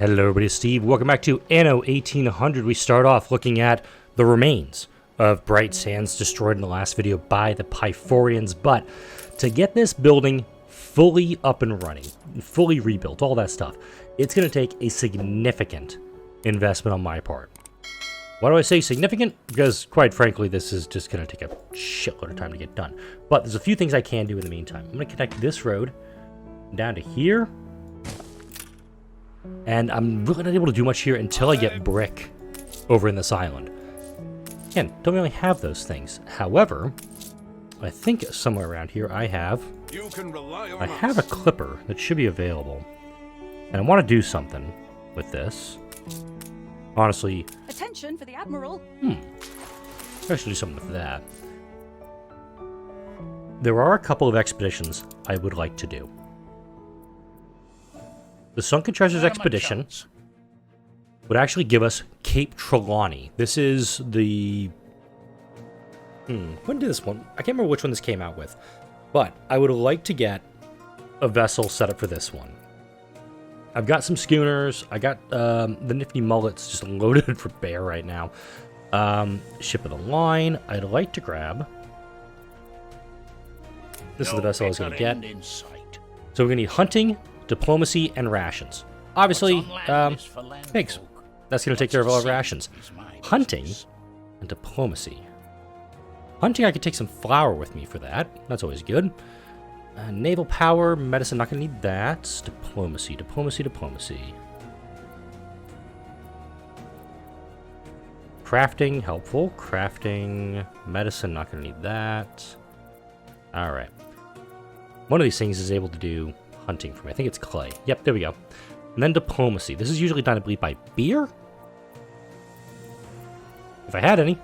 Hello everybody, it's Steve. Welcome back to Anno 1800. We start off looking at the remains of Bright Sands destroyed in the last video by the Pyphorians. But to get this building fully up and running, fully rebuilt, all that stuff, it's going to take a significant investment on my part. Why do I say significant? Because, quite frankly, this is just going to take a shitload of time to get done. But there's a few things I can do in the meantime. I'm going to connect this road down to here. And I'm really not able to do much here until I get brick over in this island. Again, don't really have those things. However, I think somewhere around here I have a clipper that should be available. And I want to do something with this. Honestly, attention for the Admiral. I should do something with that. There are a couple of expeditions I would like to do. The Sunken Treasures expedition would actually give us Cape Trelawney. This is the... when did this one... I can't remember which one this came out with. But I would like to get a vessel set up for this one. I've got some schooners. I got the nifty mullets just loaded for bear right now. Ship of the line. I'd like to grab... This is the vessel I was going to get. So we're going to need hunting, diplomacy, and rations. Obviously, pigs. That's going to take care of all our rations. Hunting and diplomacy. Hunting, I could take some flour with me for that. That's always good. Naval power, medicine, not going to need that. Diplomacy, diplomacy, diplomacy. Crafting, helpful. Crafting, medicine, not going to need that. Alright. One of these things is able to do hunting for me. I think it's clay. Yep, there we go. And then diplomacy. This is usually done, I believe, by beer? If I had any,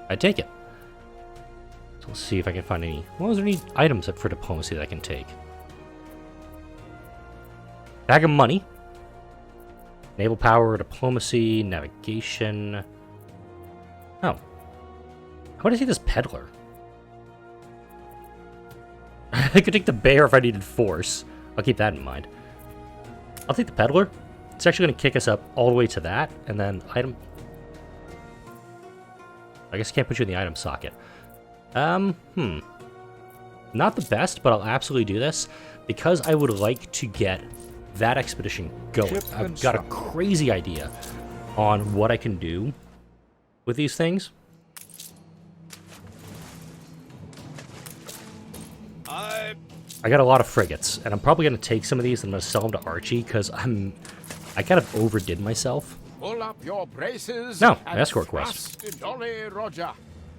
I'd take it. So let's see if I can find any... Well, is there any items for diplomacy that I can take? Bag of money. Naval power, diplomacy, navigation. Oh. How would I see this peddler? I could take the bear if I needed force. I'll keep that in mind. I'll take the peddler. It's actually going to kick us up all the way to that. And then item... I guess I can't put you in the item socket. Not the best, but I'll absolutely do this. Because I would like to get that expedition going. I've got a crazy idea on what I can do with these things. I got a lot of frigates, and I'm probably going to take some of these and I'm going to sell them to Archie, because I kind of overdid myself. Pull up your braces. No, escort quest.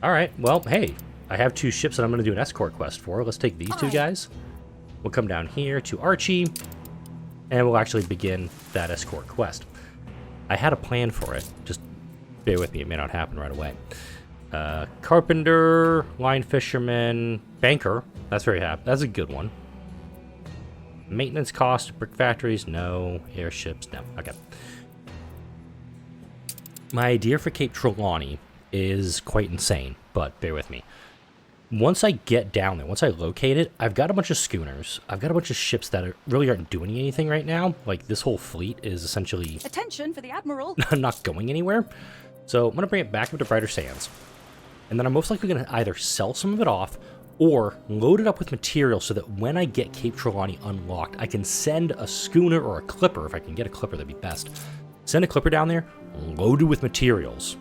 Alright, well, hey, I have 2 ships that I'm going to do an escort quest for. Let's take these 2 guys. We'll come down here to Archie, and we'll actually begin that escort quest. I had a plan for it. Just bear with me, it may not happen right away. Carpenter, line fisherman, banker. That's very happy. That's a good one. Maintenance cost, brick factories, no. Airships, no. Okay. My idea for Cape Trelawney is quite insane, but bear with me. Once I get down there, once I locate it, I've got a bunch of schooners. I've got a bunch of ships that really aren't doing anything right now. Like, this whole fleet is essentially... Attention for the Admiral. not going anywhere. So I'm going to bring it back up to Brighter Sands. And then I'm most likely going to either sell some of it off or load it up with material so that when I get Cape Trelawney unlocked, I can send a schooner or a clipper. If I can get a clipper, that'd be best. Send a clipper down there, load it with materials,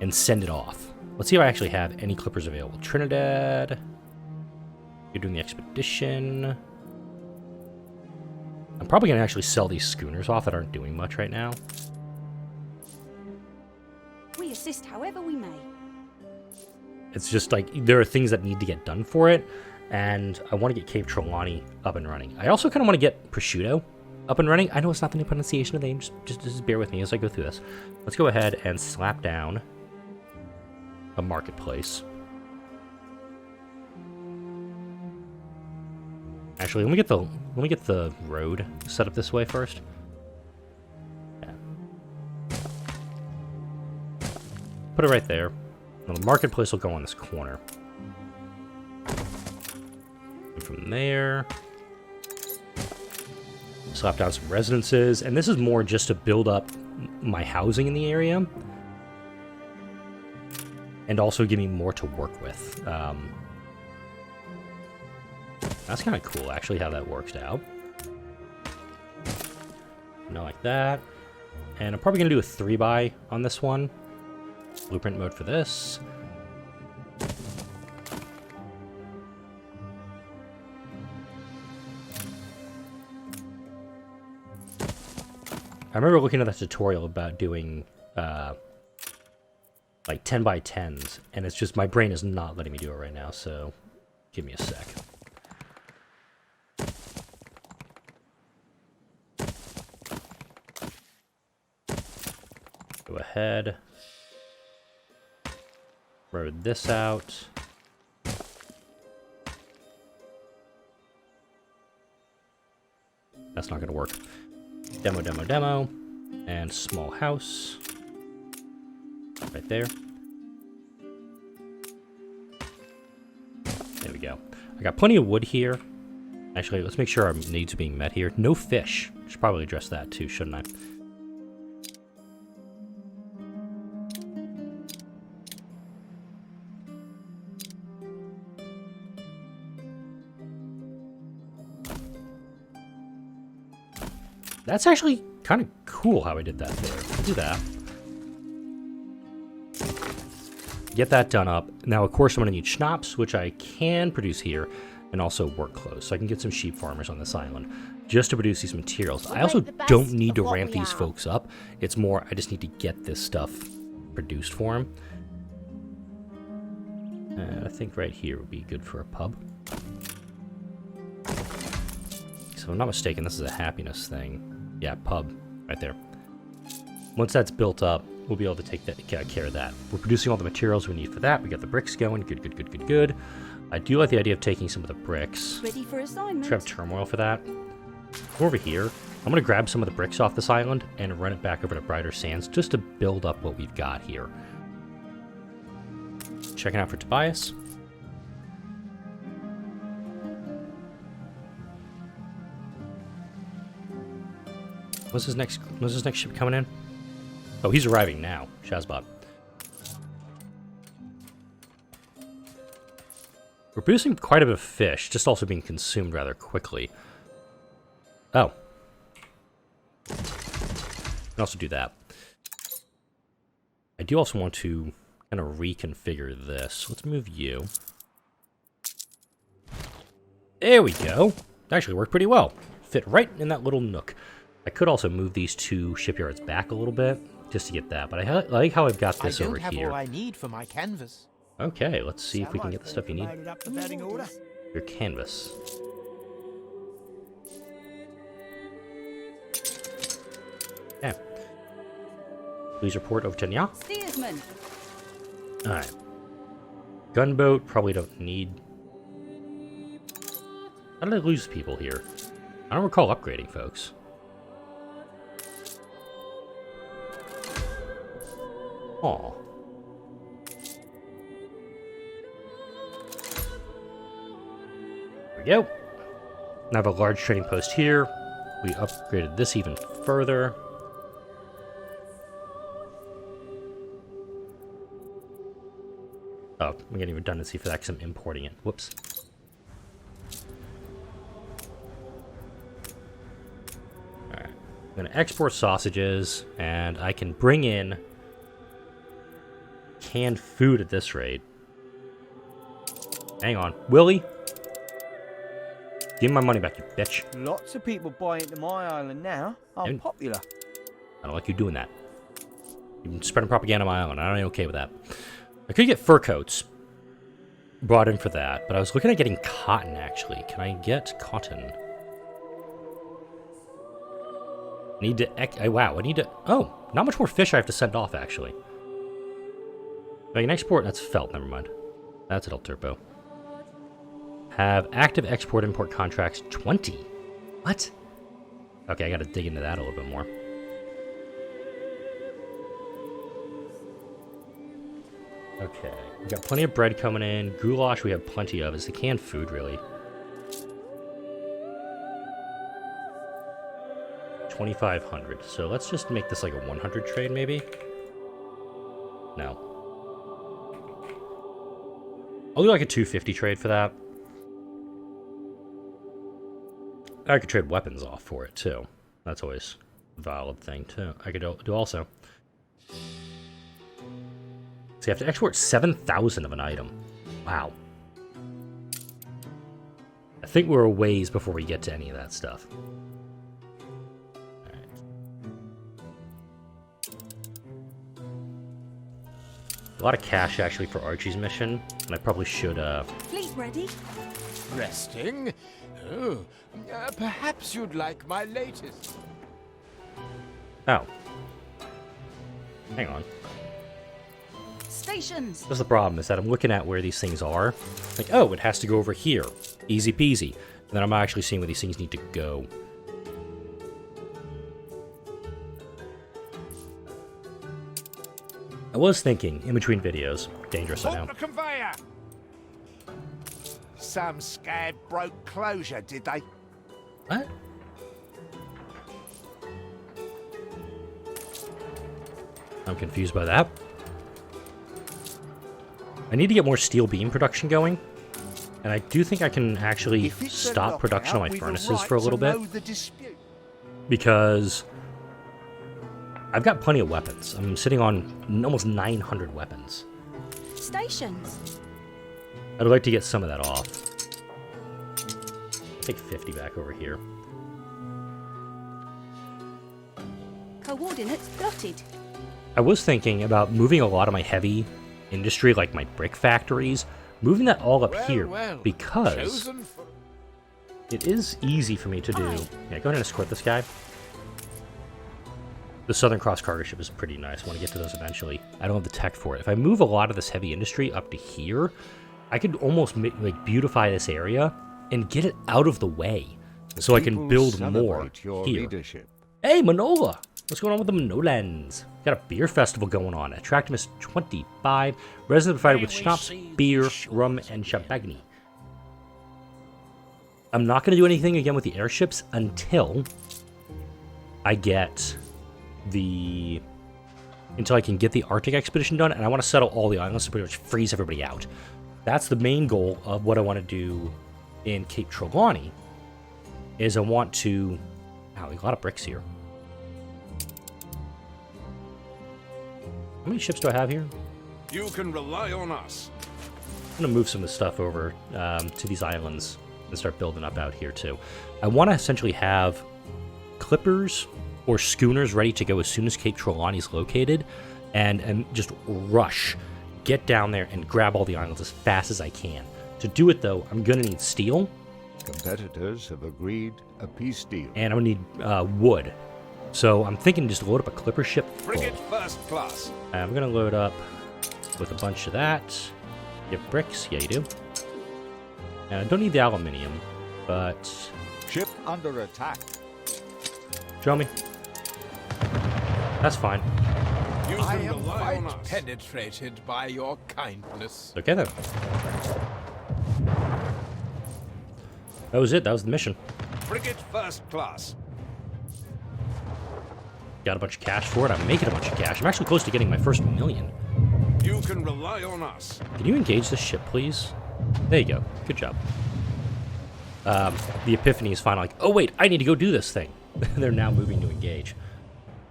and send it off. Let's see if I actually have any clippers available. Trinidad. You're doing the expedition. I'm probably going to actually sell these schooners off that aren't doing much right now. We assist however we may. It's just like, there are things that need to get done for it, and I want to get Cape Trelawney up and running. I also kind of want to get Prosciutto up and running. I know it's not the new pronunciation of the name, just bear with me as I go through this. Let's go ahead and slap down a marketplace. Actually, let me get the road set up this way first. Yeah. Put it right there. Now the marketplace will go on this corner. And from there, Slap down some residences, and this is more just to build up my housing in the area. And also give me more to work with. That's kind of cool, actually, how that works out. Like that. And I'm probably going to do a 3x on this one. Blueprint mode for this. I remember looking at that tutorial about doing like 10x10s, and it's just my brain is not letting me do it right now, so give me a sec. Go ahead. Road this out. That's not going to work. Demo, demo, demo. And small house. Right there. There we go. I got plenty of wood here. Actually, let's make sure our needs are being met here. No fish. Should probably address that too, shouldn't I? That's actually kind of cool how I did that there. I'll do that. Get that done up. Now, of course, I'm going to need schnapps, which I can produce here, and also work clothes. So I can get some sheep farmers on this island just to produce these materials. I also don't need to ramp these folks up. It's more, I just need to get this stuff produced for them. I think right here would be good for a pub. So if I'm not mistaken, this is a happiness thing. Yeah, pub, right there. Once that's built up, we'll be able to take care of that. We're producing all the materials we need for that. We got the bricks going. Good, good, good, good, good. I do like the idea of taking some of the bricks. Ready for assignment. Grab turmoil for that. Go over here. I'm going to grab some of the bricks off this island and run it back over to Brighter Sands just to build up what we've got here. Checking out for Tobias. When's his next ship coming in? Oh, he's arriving now. Shazbot. We're producing quite a bit of fish, just also being consumed rather quickly. Oh. I can also do that. I do also want to kind of reconfigure this. Let's move you. There we go. That actually worked pretty well. Fit right in that little nook. I could also move these two shipyards back a little bit, just to get that, but I like how I've got this over here. I don't have all I need for my canvas. Okay, let's see if we can get the stuff you need. Order. Your canvas. Yeah. Please report over to Nya. Steersman. Alright. Gunboat, probably don't need... How did I lose people here? I don't recall upgrading, folks. Aw. There we go. Now I have a large trading post here. We upgraded this even further. Oh, I'm getting redundancy for that because I'm importing it. Whoops. Alright. I'm going to export sausages, and I can bring in canned food at this rate. Hang on. Willie? Give me my money back, you bitch. Lots of people buying into my island now. I'm popular. I don't like you doing that. You've been spreading propaganda on my island. I'm not okay with that. I could get fur coats brought in for that, but I was looking at getting cotton, actually. Can I get cotton? Need to... wow, I need to... Oh, not much more fish I have to send off, actually. If I can export... That's felt, never mind. That's El Turbo. Have active export-import contracts 20. What? Okay, I gotta dig into that a little bit more. Okay, we got plenty of bread coming in. Goulash we have plenty of. It's the canned food, really. 2,500. So let's just make this like a 100 trade, maybe? No. I'll do like a 250 trade for that. I could trade weapons off for it, too. That's always a valid thing, too. I could do also. So you have to export 7,000 of an item. Wow. I think we're a ways before we get to any of that stuff. Alright. A lot of cash, actually, for Archie's mission. And I probably should, Fleet ready? Resting? Oh, perhaps you'd like my latest. Oh. Hang on. Stations! That's the problem, is that I'm looking at where these things are. Like, oh, it has to go over here. Easy peasy. And then I'm actually seeing where these things need to go. I was thinking, in between videos, dangerous, I know. Hold the conveyor! Some scab broke closure, did they? What? I'm confused by that. I need to get more steel beam production going. And I do think I can actually stop production on my furnaces for a little bit. Because I've got plenty of weapons. I'm sitting on almost 900 weapons. Stations! I'd like to get some of that off. Take 50 back over here. Coordinates plotted. I was thinking about moving a lot of my heavy industry, like my brick factories, moving that all up here, because it is easy for me to do. Yeah, go ahead and escort this guy. The Southern Cross cargo ship is pretty nice. I want to get to those eventually. I don't have the tech for it. If I move a lot of this heavy industry up to here, I could almost like beautify this area and get it out of the way, so I can build more here. Hey, Manola! What's going on with the Manolans? Got a beer festival going on. Attractiveness 25. Residents provided with schnapps, beer, rum, and champagne. I'm not going to do anything again with the airships until I get the... until I can get the Arctic expedition done, and I want to settle all the islands to pretty much freeze everybody out. That's the main goal of what I want to do in Cape Trelawney, is I want to... Wow, a lot of bricks here. How many ships do I have here? You can rely on us. I'm going to move some of the stuff over to these islands and start building up out here, too. I want to essentially have clippers or schooners ready to go as soon as Cape Trelawney is located, and just rush, get down there, and grab all the islands as fast as I can. To do it, though, I'm going to need steel. Competitors have agreed a peace deal. And I'm going to need wood. So I'm thinking just load up a clipper ship full. Frigate first class. I'm going to load up with a bunch of that. You have bricks? Yeah, you do. And I don't need the aluminium, but... Ship under attack. Show me. That's fine. You I am quite penetrated by your kindness. Okay, then. That was it. That was the mission. Frigate first class. Got a bunch of cash for it. I'm making a bunch of cash. I'm actually close to getting my first million. You can rely on us. Can you engage this ship, please? There you go. Good job. The Epiphany is finally like, oh wait, I need to go do this thing. They're now moving to engage.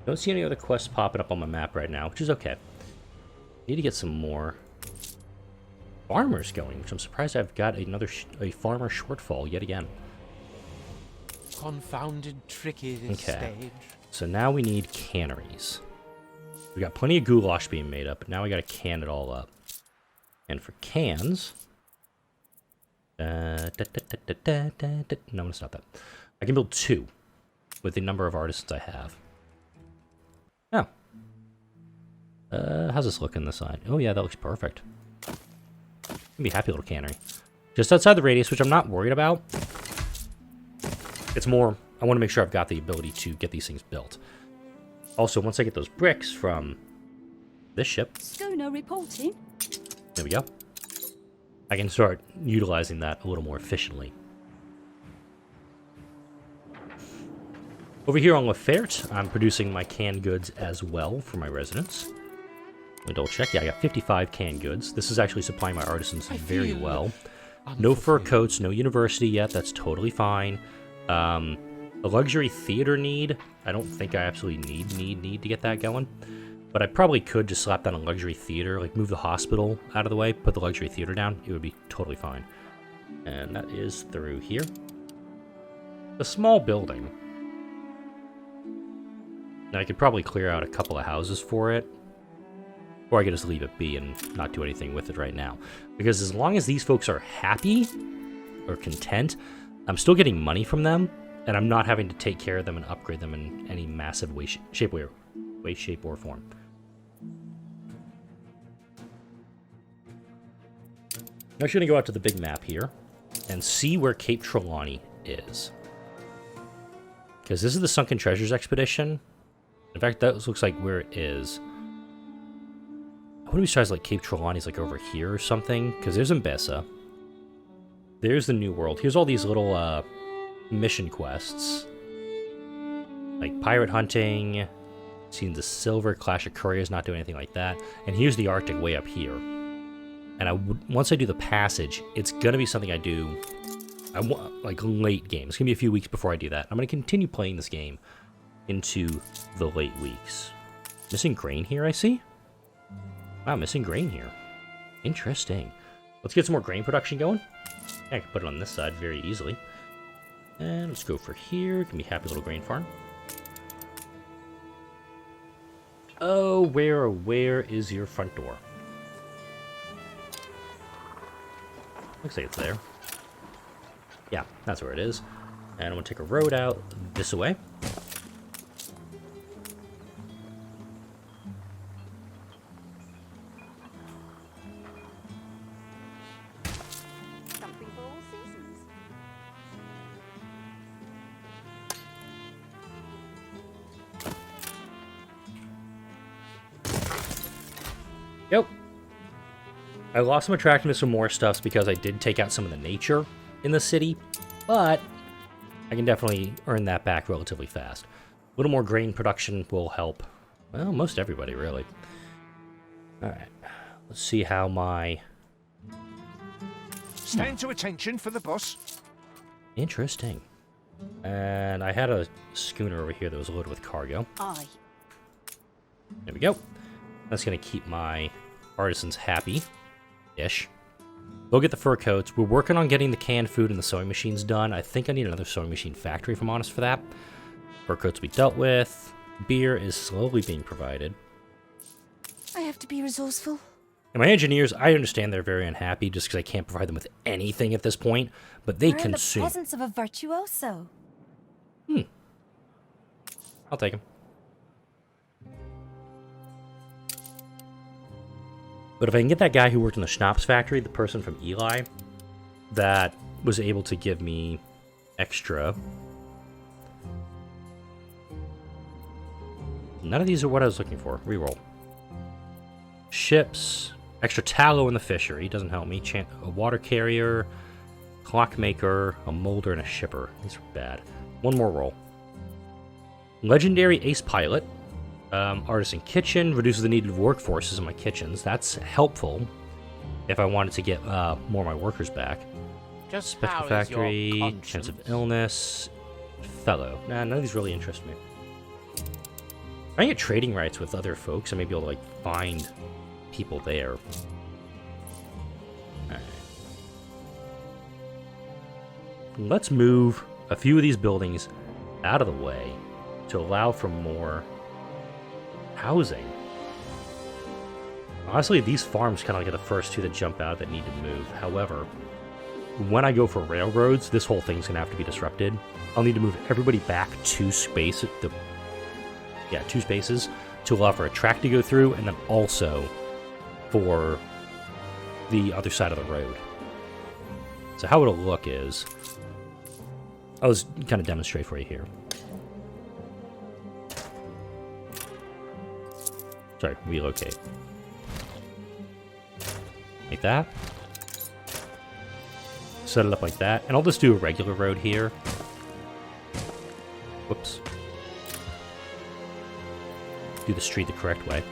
Don't see any other quests popping up on my map right now, which is okay. Need to get some more farmers going, which I'm surprised I've got another a farmer shortfall yet again. Confounded tricky this stage. So now we need canneries. We got plenty of goulash being made up, but now we got to can it all up. And for cans, no, I'm gonna stop that. I can build 2 with the number of artisans I have. Oh. How's this look on the side? Oh yeah, that looks perfect. Gonna be a happy little cannery. Just outside the radius, which I'm not worried about. It's more, I want to make sure I've got the ability to get these things built. Also, once I get those bricks from this ship... Schooner reporting. There we go. I can start utilizing that a little more efficiently. Over here on Laferte, I'm producing my canned goods as well for my residents. Let me double check. Yeah, I got 55 canned goods. This is actually supplying my artisans very well. No fur coats, no university yet. That's totally fine. A luxury theater need. I don't think I absolutely need to get that going. But I probably could just slap down a luxury theater, like move the hospital out of the way, put the luxury theater down. It would be totally fine. And that is through here. A small building. Now I could probably clear out a couple of houses for it. Or I could just leave it be and not do anything with it right now. Because as long as these folks are happy or content, I'm still getting money from them, and I'm not having to take care of them and upgrade them in any massive way, shape, or form. I'm actually going to go out to the big map here and see where Cape Trelawney is. Because this is the Sunken Treasures expedition. In fact, that looks like where it is. I wouldn't be surprised like Cape Trelawney's like over here or something. Because there's Mbesa. There's the New World. Here's all these little mission quests. Like pirate hunting. Seen the Silver, Clash of Couriers, not doing anything like that. And here's the Arctic way up here. And once I do the passage, it's going to be something I do like late game. It's going to be a few weeks before I do that. I'm going to continue playing this game into the late weeks. Missing grain here, I see? Wow, missing grain here. Interesting. Let's get some more grain production going. I can put it on this side very easily. And let's go for here. It can be happy little grain farm. Oh, where is your front door? Looks like it's there. Yeah, that's where it is. And I'm going to take a road out this way. Something for all seasons. Yep. I lost some attractiveness from more stuffs because I did take out some of the nature in the city, but I can definitely earn that back relatively fast. A little more grain production will help, well, most everybody, really. Alright, let's see how my... Stand to attention for the boss. Interesting. And I had a schooner over here that was loaded with cargo. Aye. There we go. That's going to keep my artisans happy-ish. We'll get the fur coats. We're working on getting the canned food and the sewing machines done. I think I need another sewing machine factory, if I'm honest, for that. Fur coats will be dealt with. Beer is slowly being provided. I have to be resourceful. And my engineers, I understand they're very unhappy just because I can't provide them with anything at this point, but they We're in consume. the presence of a virtuoso. I'll take them. But if I can get that guy who worked in the schnapps factory, the person from Eli, that was able to give me extra. None of these are what I was looking for. Reroll. Ships. Extra tallow in the fishery. Doesn't help me. A water carrier. Clockmaker. A molder and a shipper. These are bad. One more roll. Legendary ace pilot. Artisan kitchen. Reduces the need of workforces in my kitchens. That's helpful if I wanted to get more of my workers back. Just Spectral how is your factory. conscience? Chance of illness. Fellow. Nah, none of these really interest me. If I get trading rights with other folks, I may be able to like find people there. Alright. Let's move a few of these buildings out of the way to allow for more housing. Honestly, these farms kind of like are the first two that jump out that need to move. However, when I go for railroads, this whole thing's going to have to be disrupted. I'll need to move everybody back two spaces to allow for a track to go through, and then also for the other side of the road. So how it'll look is, I'll just kind of demonstrate for you here. Sorry, relocate. Like that. Set it up like that, and I'll just do a regular road here. Whoops. do the street the correct way.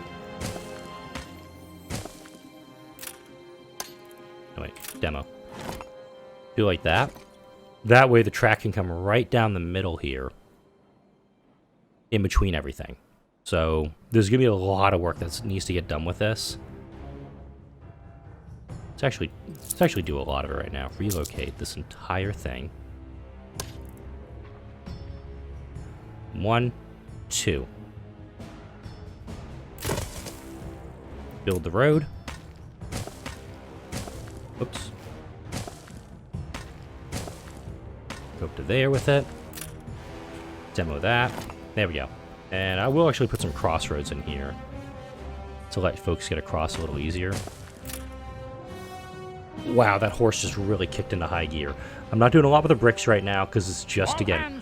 Oh, wait, demo. Do like that. That way the track can come right down the middle here. In between everything. So, there's going to be a lot of work that needs to get done with this. Let's actually do a lot of it right now. Relocate this entire thing. 1, 2. Build the road. Oops. Go up to there with it. Demo that. There we go. And I will actually put some crossroads in here to let folks get across a little easier. Wow, that horse just really kicked into high gear. I'm not doing a lot with the bricks right now because it's just, again,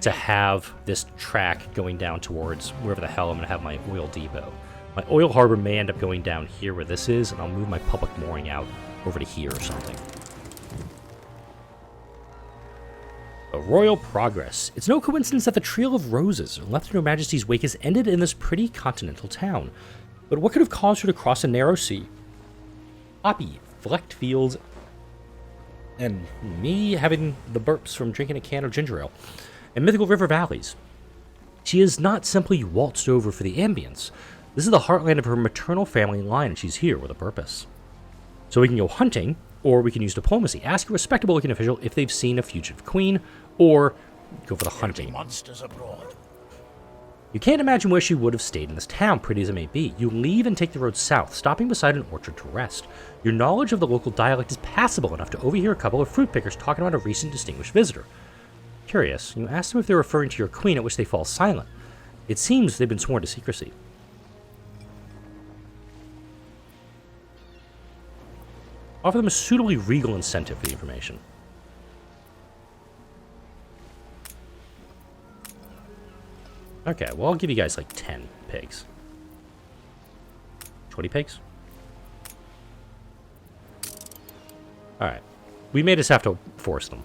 to have this track going down towards wherever the hell I'm going to have my oil depot. My oil harbor may end up going down here where this is, and I'll move my public mooring out over to here or something. A royal progress. It's no coincidence that the Trail of Roses left in Her Majesty's wake has ended in this pretty continental town. But what could have caused her to cross a narrow sea? Poppy, flecked fields, and me having the burps from drinking a can of ginger ale, and mythical river valleys. She has not simply waltzed over for the ambience. This is the heartland of her maternal family line, and she's here with a purpose. So we can go hunting, or we can use diplomacy. Ask a respectable-looking official if they've seen a fugitive queen, or go for the hunting. Monsters abroad. You can't imagine where she would have stayed in this town, pretty as it may be. You leave and take the road south, stopping beside an orchard to rest. Your knowledge of the local dialect is passable enough to overhear a couple of fruit pickers talking about a recent distinguished visitor. Curious, you ask them if they're referring to your queen, at which they fall silent. It seems they've been sworn to secrecy. Offer them a suitably regal incentive for the information. Okay, well, I'll give you guys like 10 pigs. 20 pigs? Alright. We may just have to force them.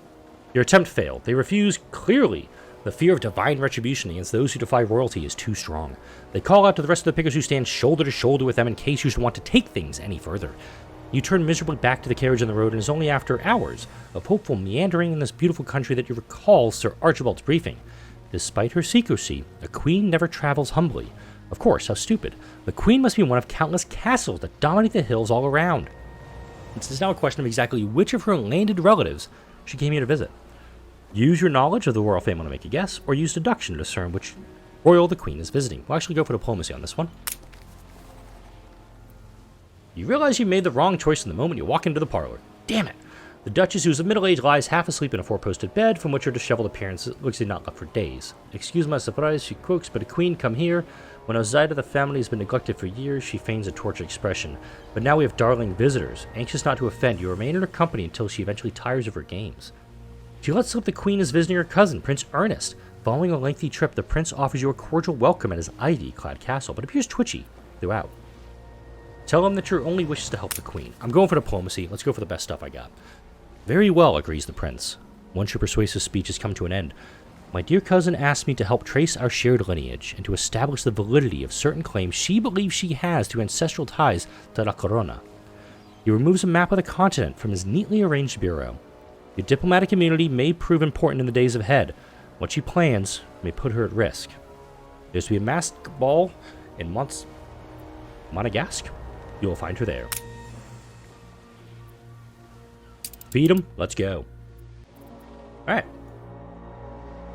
Your attempt failed. They refuse, clearly. The fear of divine retribution against those who defy royalty is too strong. They call out to the rest of the pickers who stand shoulder to shoulder with them in case you should want to take things any further. You turn miserably back to the carriage on the road, and it's only after hours of hopeful meandering in this beautiful country that you recall Sir Archibald's briefing. Despite her secrecy, a queen never travels humbly. Of course, how stupid. The queen must be one of countless castles that dominate the hills all around. It is now a question of exactly which of her landed relatives she came here to visit. Use your knowledge of the royal family to make a guess, or use deduction to discern which royal the queen is visiting. We'll actually go for diplomacy on this one. You realize you made the wrong choice in the moment you walk into the parlor. Damn it! The Duchess, who's of middle age, lies half asleep in a four-posted bed from which her disheveled appearance looks like not left for days. Excuse my surprise, she croaks, but a queen, come here. When outside of the family has been neglected for years, she feigns a tortured expression. But now we have darling visitors. Anxious not to offend, you remain in her company until she eventually tires of her games. She lets slip the queen is visiting her cousin, Prince Ernest. Following a lengthy trip, the prince offers you a cordial welcome at his ivy-clad castle, but appears twitchy throughout. Tell him that your only wish is to help the queen. I'm going for diplomacy. Let's go for the best stuff I got. Very well, agrees the prince. Once your persuasive speech has come to an end, my dear cousin asked me to help trace our shared lineage and to establish the validity of certain claims she believes she has to ancestral ties to La Corona. He removes a map of the continent from his neatly arranged bureau. Your diplomatic immunity may prove important in the days ahead. What she plans may put her at risk. There's to be a masked ball in Monegasque. You will find her there. Feed them. Let's go. Alright.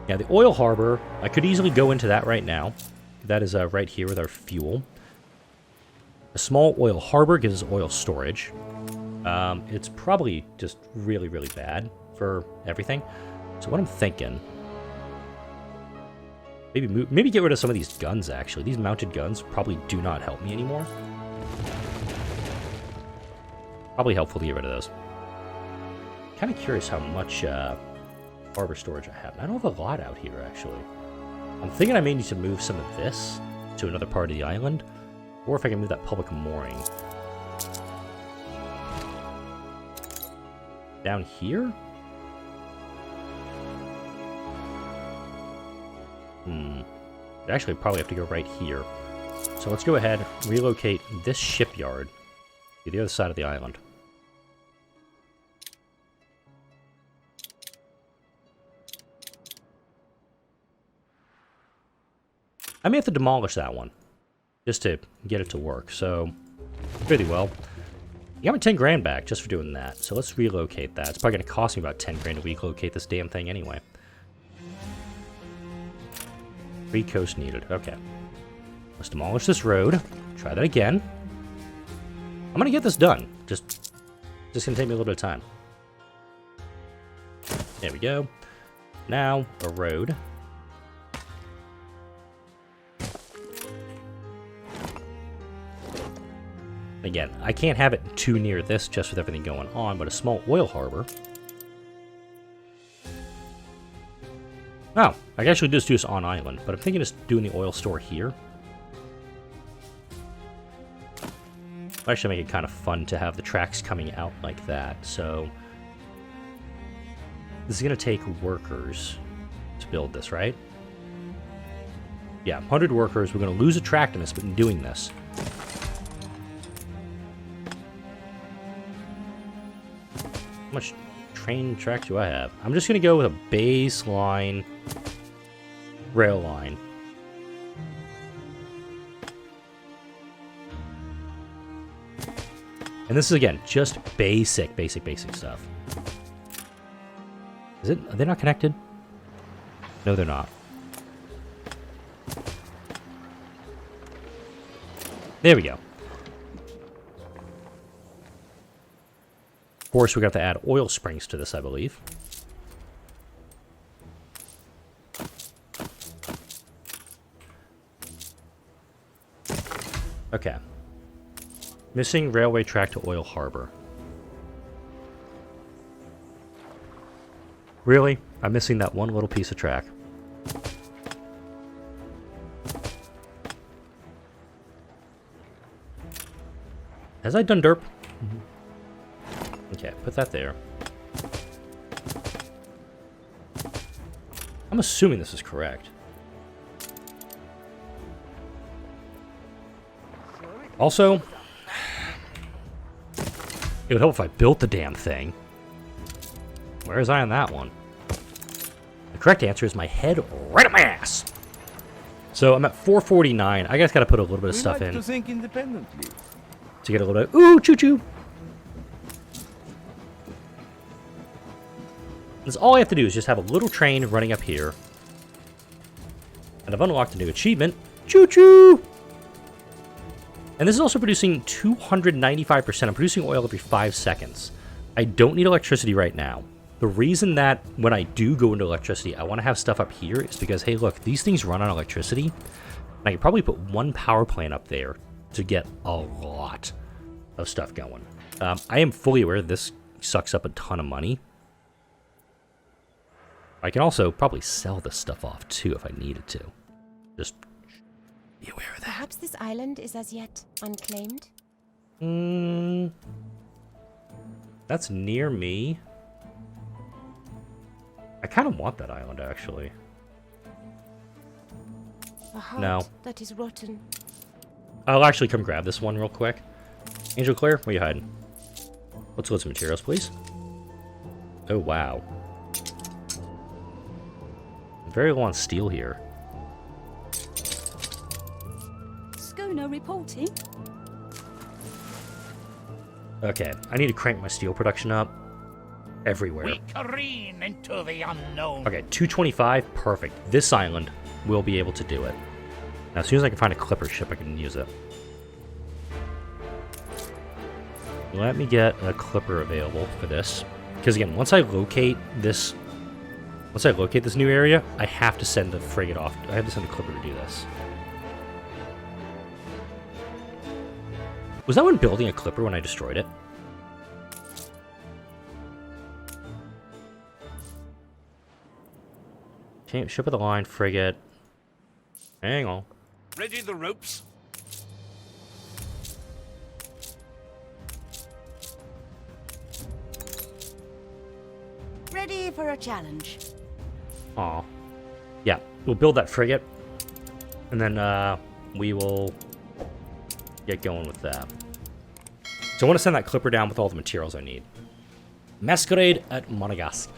Now, the oil harbor, I could easily go into that right now. That is right here with our fuel. A small oil harbor gives us oil storage. It's probably just really, really bad for everything. So what I'm thinking... Maybe get rid of some of these guns, actually. These mounted guns probably do not help me anymore. Probably helpful to get rid of those. Kind of curious how much harbor storage I have. I don't have a lot out here, actually. I'm thinking I may need to move some of this to another part of the island, or if I can move that public mooring down here. Actually, probably have to go right here. So let's go ahead, relocate this shipyard to the other side of the island. I may have to demolish that one, just to get it to work, so really well. You got my 10 grand back just for doing that, so let's relocate that. It's probably going to cost me about 10 grand to relocate this damn thing anyway. 3 coast needed, okay. Let's demolish this road, try that again. I'm going to get this done, just going to take me a little bit of time. There we go. Now, a road. Again, I can't have it too near this just with everything going on, but a small oil harbor. Oh, I can actually just do this on island, but I'm thinking of just doing the oil store here. It'll actually make it kind of fun to have the tracks coming out like that, so... This is going to take workers to build this, right? Yeah, 100 workers. We're going to lose attractiveness, but in doing this... How much train track do I have? I'm just going to go with a baseline rail line. And this is, again, just basic stuff. Is it? Are they not connected? No, they're not. There we go. Of course, we're going to have to add oil springs to this, I believe. Okay. Missing railway track to oil harbor. Really? I'm missing that one little piece of track. Has I done derp? Okay, put that there. I'm assuming this is correct. Also, it would help if I built the damn thing. Where is I on that one? The correct answer is my head right up my ass. So I'm at 449. I guess gotta put a little bit of stuff in to think independently. to get a little bit. Ooh, choo choo. Because all I have to do is just have a little train running up here. And I've unlocked a new achievement. Choo choo! And this is also producing 295%. I'm producing oil every 5 seconds. I don't need electricity right now. The reason that when I do go into electricity, I want to have stuff up here is because, hey, look, these things run on electricity. And I could probably put one power plant up there to get a lot of stuff going. I am fully aware this sucks up a ton of money. I can also probably sell this stuff off, too, if I needed to. Just be aware of that. Perhaps this island is as yet unclaimed? That's near me. I kind of want that island, actually. A heart No. that is rotten. I'll actually come grab this one real quick. Angel Claire, where you hiding? Let's load some materials, please. Oh, wow. Very low on steel here. Schooner reporting. Okay, I need to crank my steel production up everywhere. We careen into the unknown. Okay, 225, perfect. This island will be able to do it. Now, as soon as I can find a clipper ship, I can use it. Let me get a clipper available for this. Because again, once I locate this new area, I have to send a frigate off. I have to send a clipper to do this. Was that one building a clipper when I destroyed it? Okay, ship of the line, frigate. Hang on. Ready the ropes? Ready for a challenge. Aw. Yeah, we'll build that frigate. And then we will get going with that. So I want to send that clipper down with all the materials I need. Masquerade at Monegasque.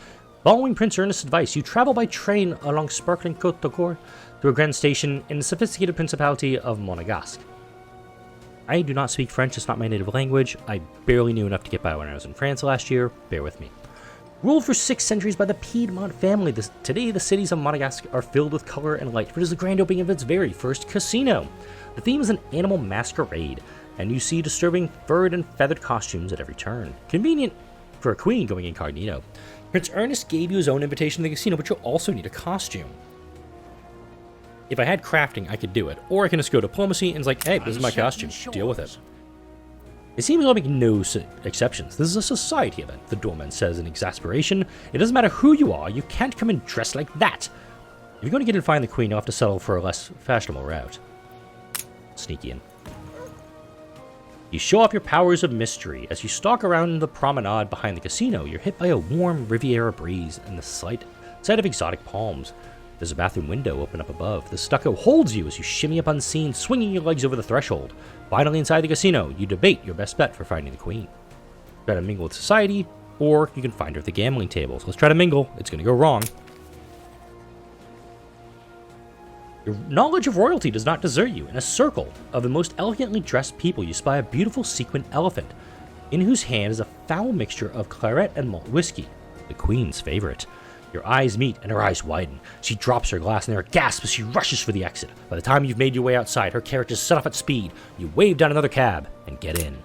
Following Prince Ernest's advice, you travel by train along sparkling Côte d'Or to a grand station in the sophisticated principality of Monegasque. I do not speak French, it's not my native language. I barely knew enough to get by when I was in France last year. Bear with me. Ruled for 6 centuries by the Piedmont family, today the cities of Monegasque are filled with color and light, for it is the grand opening of its very first casino. The theme is an animal masquerade, and you see disturbing furred and feathered costumes at every turn. Convenient for a queen going incognito. Prince Ernest gave you his own invitation to the casino, but you'll also need a costume. If I had crafting, I could do it. Or I can just go diplomacy and it's like, hey, this is my costume. Deal with it. It seems like no exceptions. This is a society event, the doorman says in exasperation. It doesn't matter who you are, you can't come in dressed like that. If you're going to get in and find the queen, you'll have to settle for a less fashionable route. Sneaky in. You show off your powers of mystery. As you stalk around the promenade behind the casino, you're hit by a warm Riviera breeze and the sight of exotic palms. There's a bathroom window open up above. The stucco holds you as you shimmy up unseen, swinging your legs over the threshold. Finally inside the casino, you debate your best bet for finding the queen. Try to mingle with society, or you can find her at the gambling tables. Let's try to mingle. It's going to go wrong. Your knowledge of royalty does not desert you. In a circle of the most elegantly dressed people, you spy a beautiful sequined elephant, in whose hand is a foul mixture of claret and malt whiskey, the queen's favorite. Your eyes meet, and her eyes widen. She drops her glass, and there are gasps as she rushes for the exit. By the time you've made your way outside, her carriage is set off at speed. You wave down another cab and get in.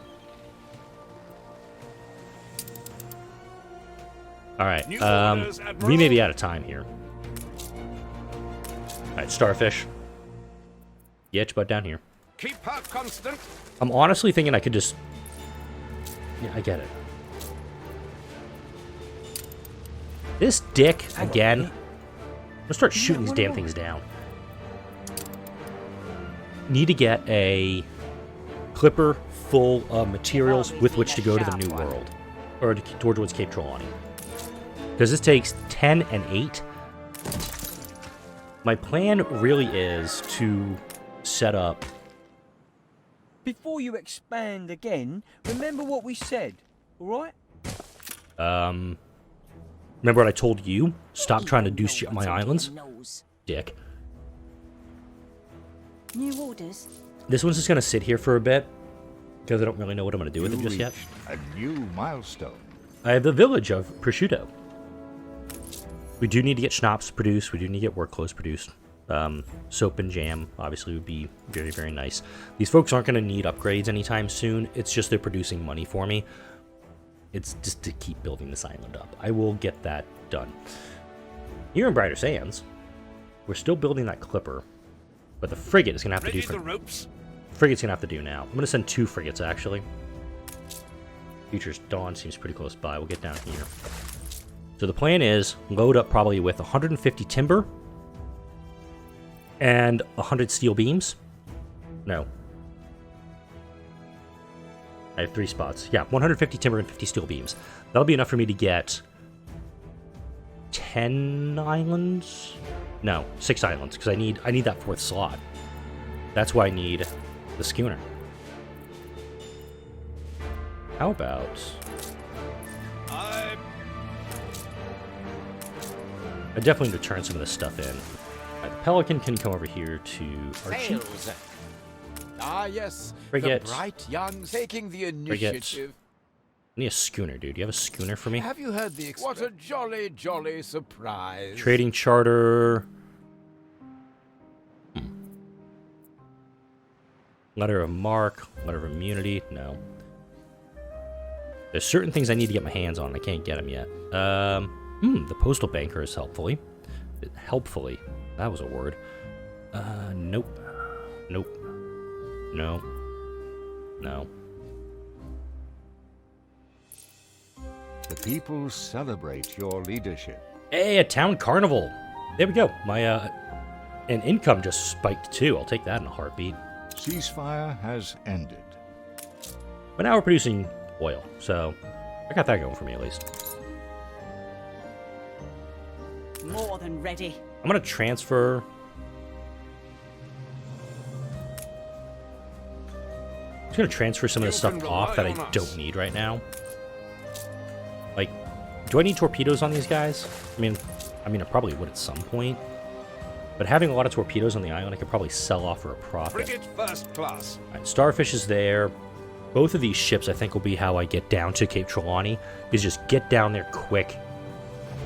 Alright, we may be out of time here. Alright, starfish. Get your butt down here. Keep her constant. I'm honestly thinking I could just... Yeah, I get it. This dick, again. I'm gonna start shooting these damn things down. Need to get a clipper full of materials with which to go to the New World. Or towards Cape Trelawney. Because this takes 10 and 8. My plan really is to set up... Before you expand again, remember what we said, alright? Remember what I told you? Stop trying to do shit on my islands? Dick. New orders. This one's just gonna sit here for a bit. Because I don't really know what I'm gonna do with it just yet. A new milestone. I have the village of prosciutto. We do need to get schnapps produced. We do need to get work clothes produced. Soap and jam, obviously, would be very, very nice. These folks aren't going to need upgrades anytime soon. It's just they're producing money for me. It's just to keep building this island up. I will get that done. Here in Brighter Sands, we're still building that clipper. But the frigate is going to have to do... Frigate's going to have to do now. I'm going to send 2 frigates, actually. Future's Dawn seems pretty close by. We'll get down here. So the plan is load up probably with 150 timber and 100 steel beams. No. I have 3 spots. Yeah, 150 timber and 50 steel beams. That'll be enough for me to get 10 islands? No, 6 islands, because I need that 4th slot. That's why I need the schooner. How about... I definitely need to turn some of this stuff in. Right, the Pelican can come over here to Archie. Sails. Ah, yes. Frigate. The bright young taking the initiative. I need a schooner, dude. Do you have a schooner for me? Have you heard the What a jolly, jolly surprise. Trading charter. Letter of marque. Letter of immunity. No. There's certain things I need to get my hands on. I can't get them yet. The postal banker is helpfully. Helpfully. That was a word. Nope. Nope. No. No. The people celebrate your leadership. Hey, a town carnival. There we go. My, and income just spiked too. I'll take that in a heartbeat. Ceasefire has ended. But now we're producing oil, so I got that going for me at least. More than ready. I'm gonna transfer just gonna transfer some of this stuff off that I don't need right now. Like, do I need torpedoes on these guys? I mean, I probably would at some point. But having a lot of torpedoes on the island, I could probably sell off for a profit. Frigate first class. Alright, Starfish is there. Both of these ships, I think, will be how I get down to Cape Trelawney. Is just get down there quick,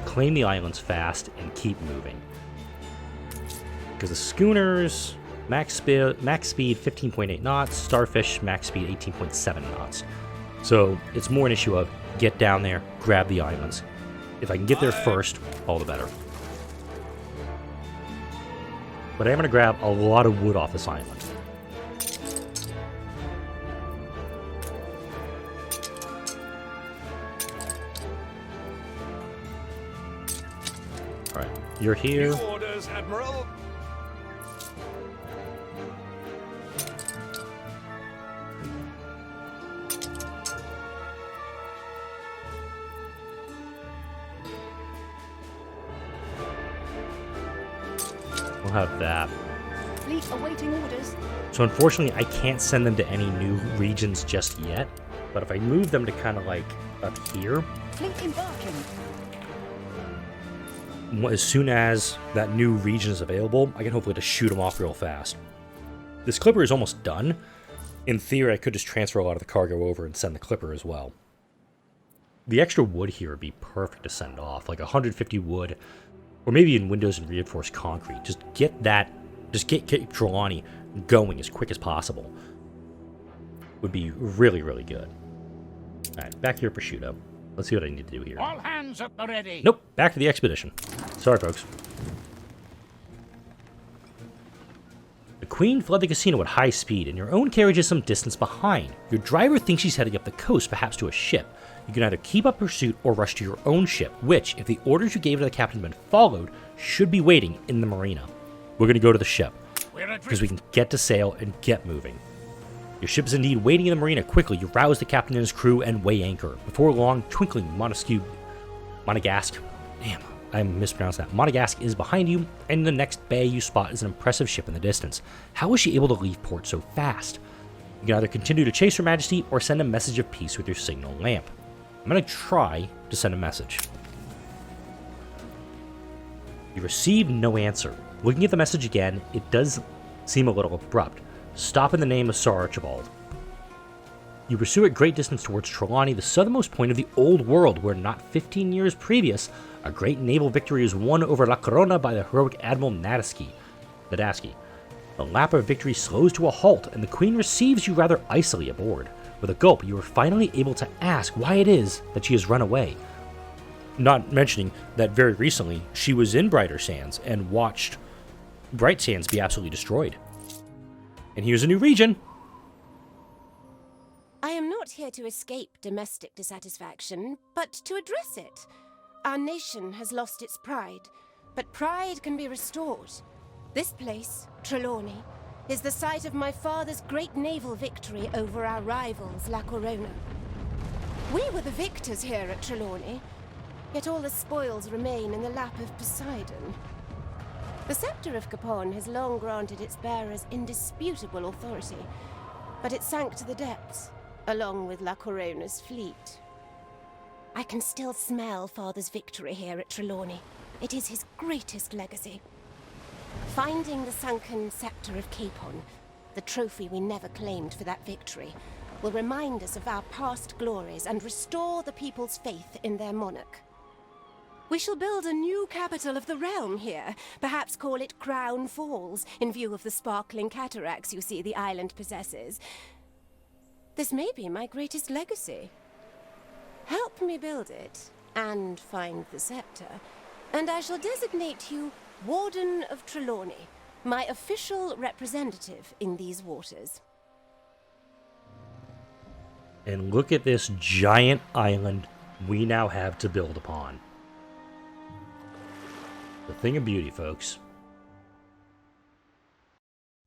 claim the islands fast, and keep moving. Because the schooners, max speed 15.8 knots. Starfish, max speed 18.7 knots. So it's more an issue of get down there, grab the islands. If I can get there first, all the better. But I am going to grab a lot of wood off this island. Alright, you're here. New orders, Admiral. We'll have that. Fleet awaiting orders. So unfortunately, I can't send them to any new regions just yet. But if I move them to kind of like up here, Fleet embarking. as soon as that new region is available, I can hopefully just shoot them off real fast. This clipper is almost done. In theory, I could just transfer a lot of the cargo over and send the clipper as well. The extra wood here would be perfect to send off, like 150 wood, or maybe in windows and reinforced concrete. Just get Cape Trelawney going as quick as possible. Would be really, really good. Alright, back here, prosciutto. Let's see what I need to do here. All hands at the ready. Nope, back to the expedition. Sorry, folks. The Queen fled the casino at high speed, and your own carriage is some distance behind. Your driver thinks she's heading up the coast, perhaps to a ship. You can either keep up pursuit or rush to your own ship, which, if the orders you gave to the captain have been followed, should be waiting in the marina. We're going to go to the ship, because we can get to sail and get moving. Your ship is indeed waiting in the marina. Quickly, you rouse the captain and his crew and weigh anchor. Before long, twinkling Monegasque. Damn, I mispronounced that. Monegasque is behind you, and in the next bay you spot is an impressive ship in the distance. How was she able to leave port so fast? You can either continue to chase Her Majesty or send a message of peace with your signal lamp. I'm going to try to send a message. You receive no answer. Looking at the message again, it does seem a little abrupt. Stop in the name of Sir Archibald. You pursue at great distance towards Trelawney, the southernmost point of the Old World, where not 15 years previous, a great naval victory was won over La Corona by the heroic Admiral Nadaski. The lap of victory slows to a halt, and the Queen receives you rather icily aboard. With a gulp, you are finally able to ask why it is that she has run away. Not mentioning that very recently, she was in Brighter Sands and watched Bright Sands be absolutely destroyed. And here's a new region. I am not here to escape domestic dissatisfaction, but to address it. Our nation has lost its pride, but pride can be restored. This place, Trelawney, is the site of my father's great naval victory over our rivals, La Corona. We were the victors here at Trelawney, yet all the spoils remain in the lap of Poseidon. The scepter of Capon has long granted its bearers indisputable authority, but it sank to the depths, along with La Corona's fleet. I can still smell Father's victory here at Trelawney. It is his greatest legacy. Finding the sunken scepter of Capon, the trophy we never claimed for that victory, will remind us of our past glories and restore the people's faith in their monarch. We shall build a new capital of the realm here, perhaps call it Crown Falls, in view of the sparkling cataracts you see the island possesses. This may be my greatest legacy. Help me build it, and find the scepter, and I shall designate you Warden of Trelawney, my official representative in these waters. And look at this giant island we now have to build upon. The thing of beauty, folks.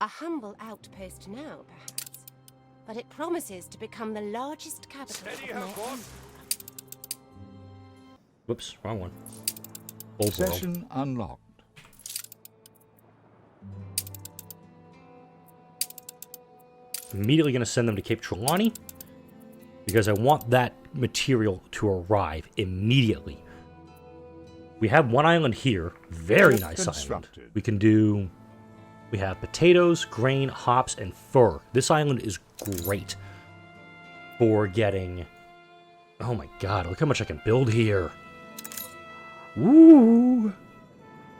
A humble outpost now, perhaps, but it promises to become the largest capital of my empire. Whoops, wrong one. Old world. Session unlocked. immediately going to send them to Cape Trelawney because I want that material to arrive immediately. We have one island here. Very nice island. We can do... We have potatoes, grain, hops, and fur. This island is great for getting... Oh my god, look how much I can build here. Woo!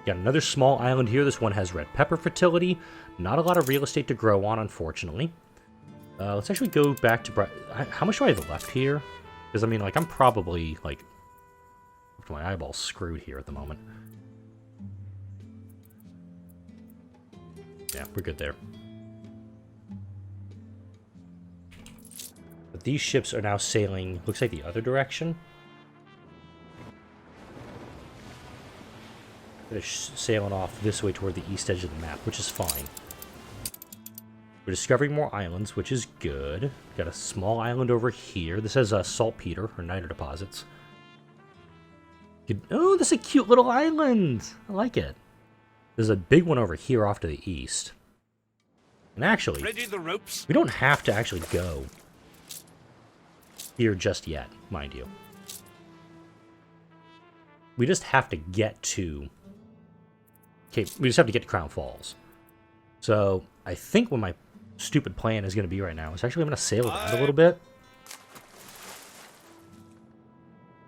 Got another small island here. This one has red pepper fertility. Not a lot of real estate to grow on, unfortunately. Let's actually go back to... How much do I have left here? Because, I mean, like, I'm probably, like... My eyeballs screwed here at the moment. Yeah, we're good there. But these ships are now sailing, looks like the other direction. They're sailing off this way toward the east edge of the map, which is fine. We're discovering more islands, which is good. Got a small island over here. This has saltpeter, or niter deposits. Oh, this is a cute little island! I like it. There's a big one over here off to the east. And actually, Ready the ropes? we don't have to actually go here just yet, mind you. We just have to get to... we just have to get to Crown Falls. So, I think what my stupid plan is going to be right now is actually I'm going to sail around a little bit.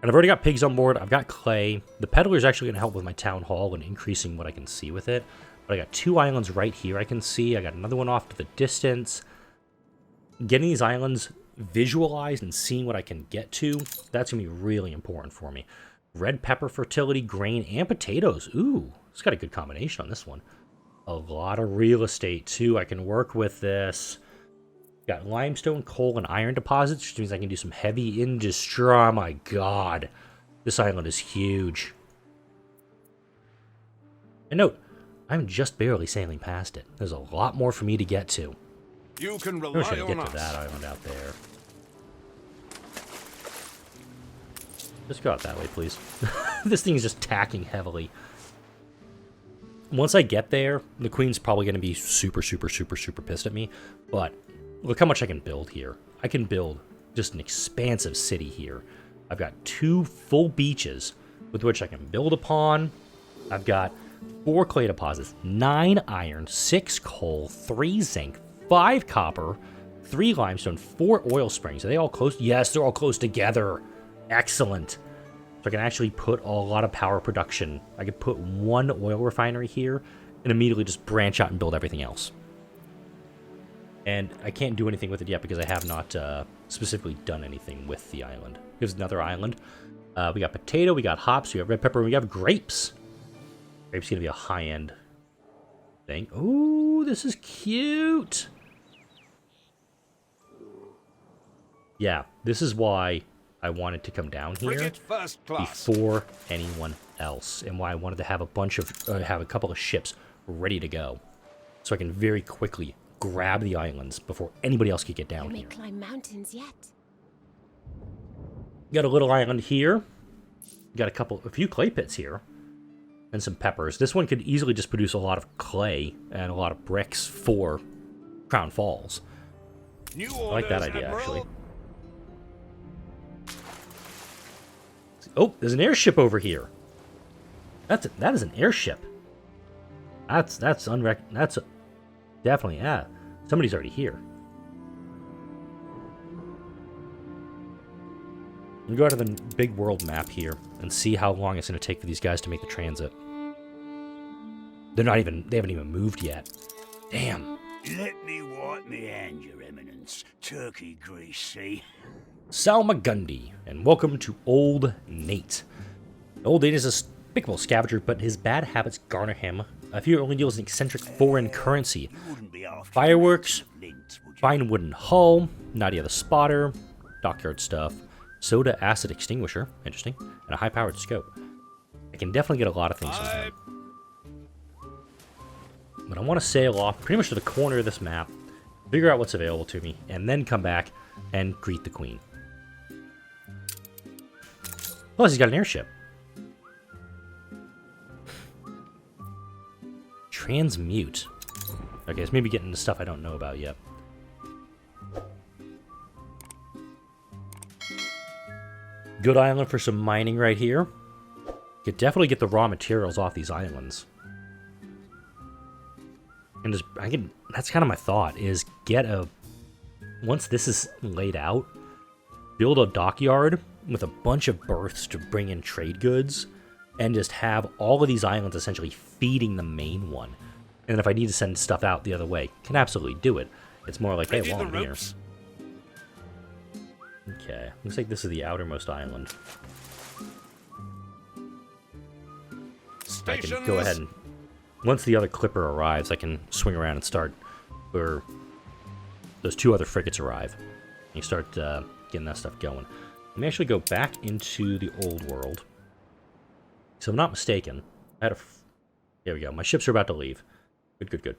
And I've already got pigs on board. I've got clay. The peddler is actually going to help with my town hall and increasing what I can see with it. But I got 2 islands right here I can see. I got another one off to the distance. Getting these islands visualized and seeing what I can get to, that's going to be really important for me. Red pepper fertility, grain, and potatoes. Ooh, it's got a good combination on this one. A lot of real estate, too. I can work with this. Got limestone, coal, and iron deposits, which means I can do some heavy industry. Oh my god. This island is huge. And note, I'm just barely sailing past it. There's a lot more for me to get to. You can I rely wish I could on get us. to that island out there. Just go out that way, please. This thing is just tacking heavily. Once I get there, the queen's probably going to be super pissed at me. But look how much I can build here. I can build just an expansive city here. I've got 2 full beaches with which I can build upon. I've got 4 clay deposits, 9 iron, 6 coal, 3 zinc, 5 copper, 3 limestone, 4 oil springs. Are they all close? Yes, they're all close together. Excellent. So I can actually put a lot of power production. I could put 1 oil refinery here and immediately just branch out and build everything else. And I can't do anything with it yet because I have not specifically done anything with the island. Here's another island. We got potato, we got hops, we got red pepper, and we got grapes. Grapes going to be a high-end thing. Ooh, this is cute. Yeah, this is why I wanted to come down here First class. before anyone else, and why I wanted to have a bunch of, have a couple of ships ready to go, so I can very quickly grab the islands before anybody else could get down You may here. climb mountains yet. Got a little island here. Got a few clay pits here, and some peppers. This one could easily just produce a lot of clay and a lot of bricks for Crown Falls. New I like that orders, idea, Admiral. actually. Oh, there's an airship over here. That is an airship. That's definitely, yeah. Somebody's already here. I'm gonna go to the big world map here and see how long it's gonna take for these guys to make the transit. They haven't even moved yet. Damn. Let me wipe me hand, Your Eminence. Turkey grease, see? Salmagundi, and welcome to Old Nate. Old Nate is a despicable scavenger, but his bad habits garner him a few only deals in eccentric foreign currency. Wouldn't be after Fireworks, lint, would you? fine wooden hull, Nadia the spotter, dockyard stuff, soda acid extinguisher, interesting, and a high-powered scope. I can definitely get a lot of things from him. But I want to sail off pretty much to the corner of this map, figure out what's available to me, and then come back and greet the queen. Plus, he's got an airship. Transmute. Okay, it's maybe getting into stuff I don't know about yet. Good island for some mining right here. Could definitely get the raw materials off these islands. And just, that's kind of my thought, is get a... Once this is laid out, build a dockyard with a bunch of berths to bring in trade goods, and just have all of these islands essentially feeding the main one. And if I need to send stuff out the other way, can absolutely do it. It's more like, hey, while I'm here. Okay, looks like this is the outermost island. I can go ahead and... Once the other clipper arrives, I can swing around and start... Or those two other frigates arrive. And you start getting that stuff going. Let me actually go back into the old world. So I'm not mistaken. I had a... There we go. My ships are about to leave. Good, good, good.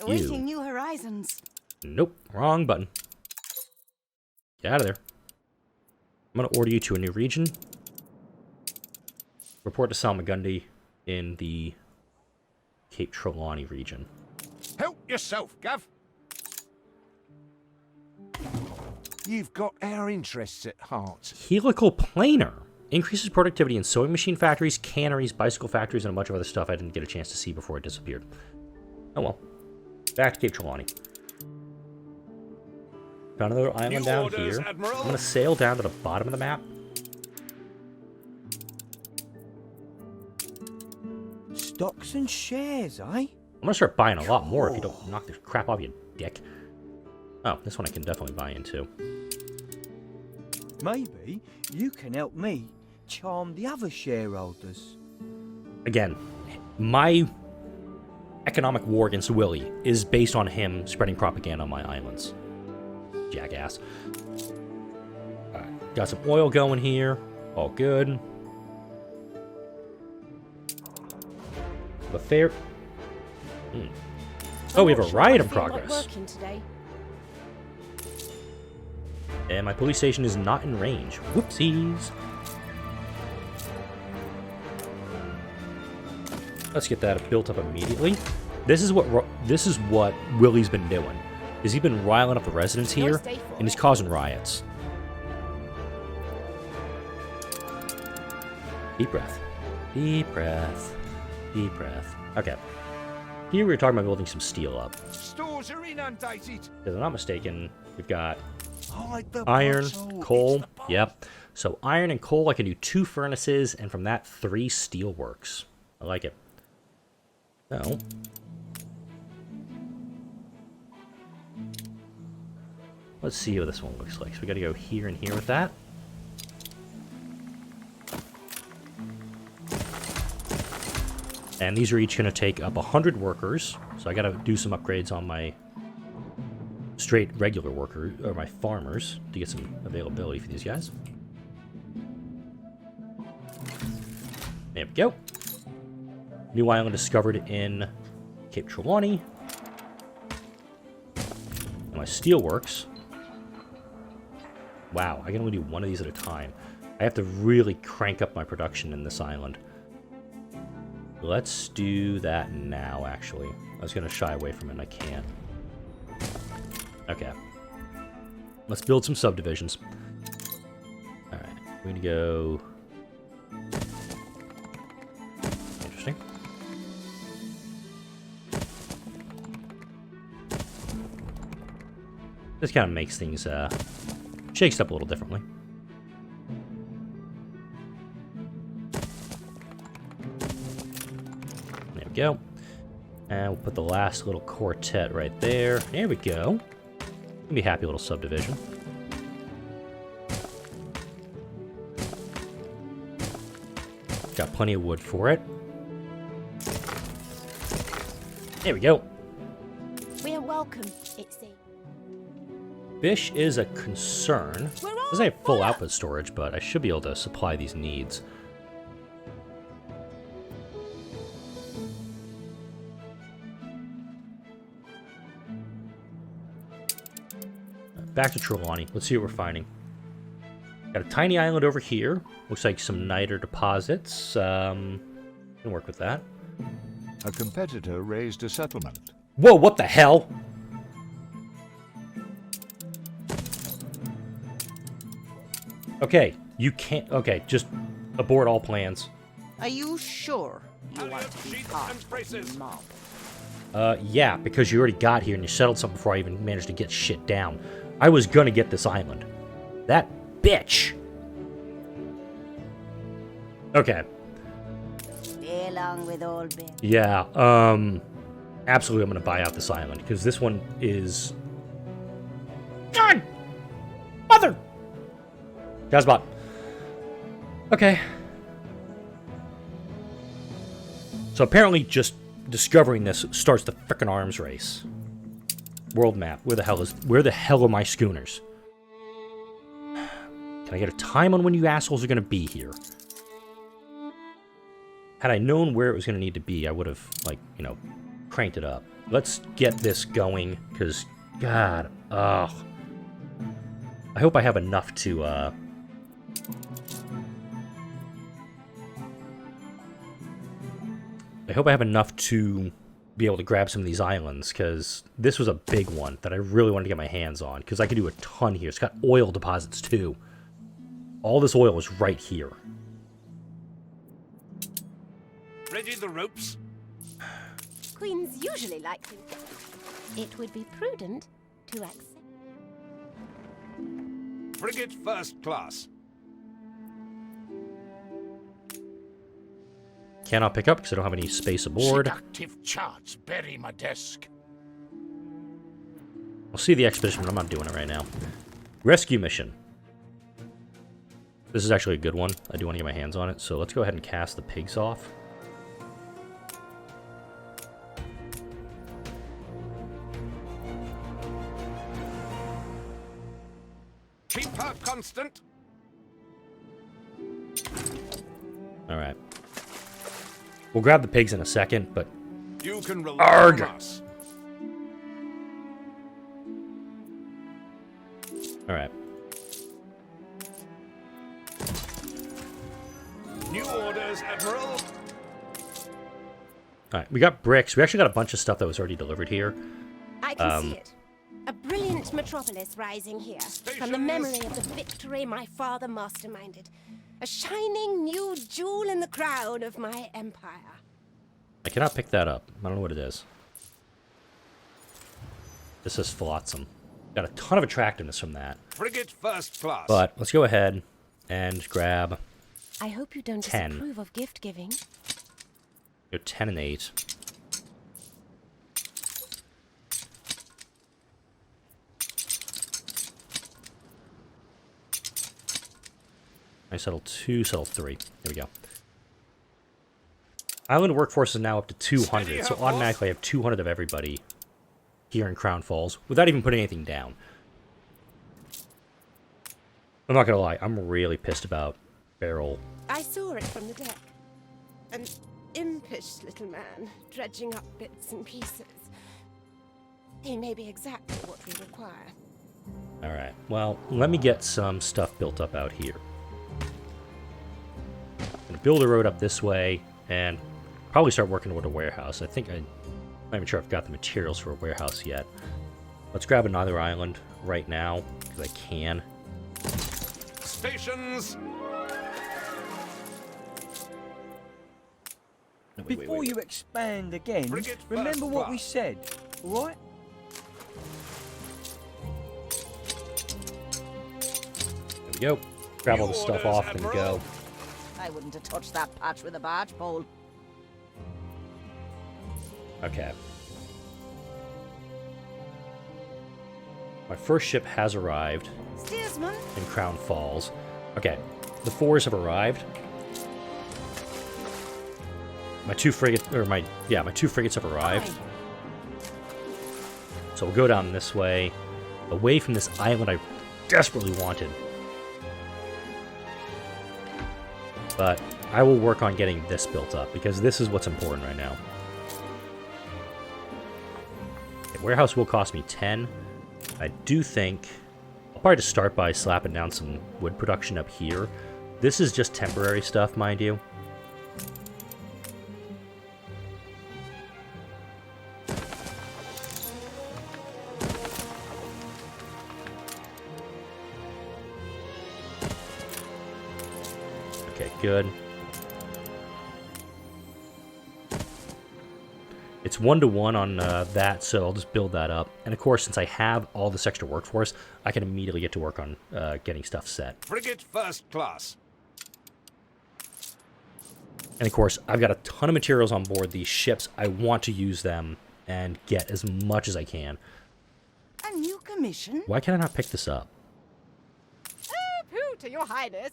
Awaiting new horizons. Nope. Wrong button. Get out of there. I'm going to order you to a new region. Report to Salmagundi in the Cape Trelawney region. Help yourself, Gav. You've got our interests at heart. Helical planer. Increases productivity in sewing machine factories, canneries, bicycle factories, and a bunch of other stuff I didn't get a chance to see before it disappeared. Oh well. Back to Cape Trelawney. Found another island down here. Admiral. I'm going to sail down to the bottom of the map. Stocks and shares, eh? I'm going to start buying a lot more if you don't knock this crap off, you dick. Oh, this one I can definitely buy into. Maybe you can help me charm the other shareholders. Again, my economic war against Willie is based on him spreading propaganda on my islands. Jackass. Alright, got some oil going here. All good. The fair... Oh, we have a riot in progress. And my police station is not in range. Whoopsies. Let's get that built up immediately. This is what Willie's been doing. Is he's been riling up the residents here, and he's causing riots. Deep breath. Deep breath. Deep breath. Okay. Here we were talking about building some steel up. Stores are inundated. If I'm not mistaken, we've got iron, coal. Yep. So iron and coal, I can do 2 furnaces, and from that, 3 steel works. I like it. So... let's see what this one looks like. So we gotta go here and here with that. And these are each gonna take up 100 workers. So I gotta do some upgrades on my straight regular worker, or my farmers, to get some availability for these guys. There we go. New island discovered in Cape Trelawney. And my steelworks. Wow, I can only do 1 of these at a time. I have to really crank up my production in this island. Let's do that now, actually. I was going to shy away from it, and I can't. Okay. Let's build some subdivisions. Alright, we're going to go... Interesting. This kind of makes things, shakes it up a little differently. There we go. And we'll put the last little quartet right there. There we go. Gonna be a happy little subdivision. Got plenty of wood for it. There we go. We are welcome, it seems. Fish is a concern. Doesn't have full output storage, but I should be able to supply these needs. Back to Trelawney. Let's see what we're finding. Got a tiny island over here. Looks like some niter deposits. Can work with that. A competitor raised a settlement. Whoa, what the hell? Okay, You can't... Okay, just abort all plans. Are you sure you want to be part of the mob? Yeah, because you already got here and you settled something before I even managed to get shit down. I was gonna get this island. That bitch! Okay. Stay along with old Ben. Yeah, absolutely I'm gonna buy out this island, because this one is... God! Mother! Gazbot. Okay. So apparently just discovering this starts the frickin' arms race. World map. Where the hell are my schooners? Can I get a time on when you assholes are gonna be here? Had I known where it was gonna need to be, I would have, like, you know, cranked it up. Let's get this going, because, God, ugh. I hope I have enough to, I hope I have enough to be able to grab some of these islands, because this was a big one that I really wanted to get my hands on, because I could do a ton here. It's got oil deposits, too. All this oil is right here. Ready the ropes? Queens usually like to. It would be prudent to accept. Frigate first class. Cannot pick up because I don't have any space aboard. Seductive charts bury my desk. I'll see the expedition, but I'm not doing it right now. Rescue mission. This is actually a good one. I do want to get my hands on it, so let's go ahead and cast the pigs off. Keep her constant. Alright. We'll grab the pigs in a second, but... You can rely Arg! on us. Alright. New orders, Admiral. Alright, we got bricks. We actually got a bunch of stuff that was already delivered here. I can see it. A brilliant metropolis rising here, from the memory of the victory my father masterminded. A shining new jewel in the crown of my empire. I cannot pick that up. I don't know what it is. This is flotsam. Got a ton of attractiveness from that. Frigate first class. But let's go ahead and grab... I hope you don't 10. disapprove of gift giving. Go 10 and 8. I settle 2, settle 3. There we go. Island workforce is now up to 200, so automatically I have 200 of everybody here in Crown Falls, without even putting anything down. I'm not gonna lie, I'm really pissed about Beryl. I saw it from the deck. An impish little man, dredging up bits and pieces. He may be exactly what we require. Alright, well, let me get some stuff built up out here. I'm gonna build a road up this way, and probably start working toward a warehouse. I'm not even sure I've got the materials for a warehouse yet. Let's grab another island right now, because I can. Stations. No, Before you expand again, Frigate remember first what we class. said, all right? There we go. Grab all the stuff orders, off and Admiral. go. I wouldn't have touched that patch with a barge pole. Okay. My first ship has arrived Steersman, in Crown Falls. Okay, the 4s have arrived. My two frigates have arrived. So we'll go down this way, away from this island I desperately wanted. But I will work on getting this built up, because this is what's important right now. Okay, warehouse will cost me 10. I do think I'll probably just start by slapping down some wood production up here. This is just temporary stuff, mind you. Okay, good. It's 1-to-1 on that, so I'll just build that up. And of course, since I have all this extra workforce, I can immediately get to work on getting stuff set. Frigate first class. And of course, I've got a ton of materials on board these ships. I want to use them and get as much as I can. A new commission? Why can I not pick this up? Pooh, to your highness.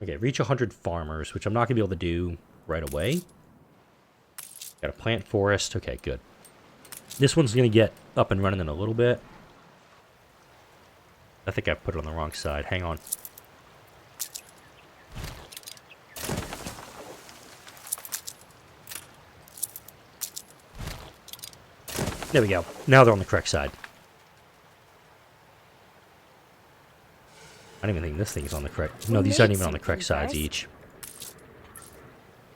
Okay, reach 100 farmers, which I'm not going to be able to do right away. Got a plant forest. Okay, good. This one's going to get up and running in a little bit. I think I put it on the wrong side. Hang on. There we go. Now they're on the correct side. I don't even think this thing's on the correct... No, these aren't even on the correct sides each.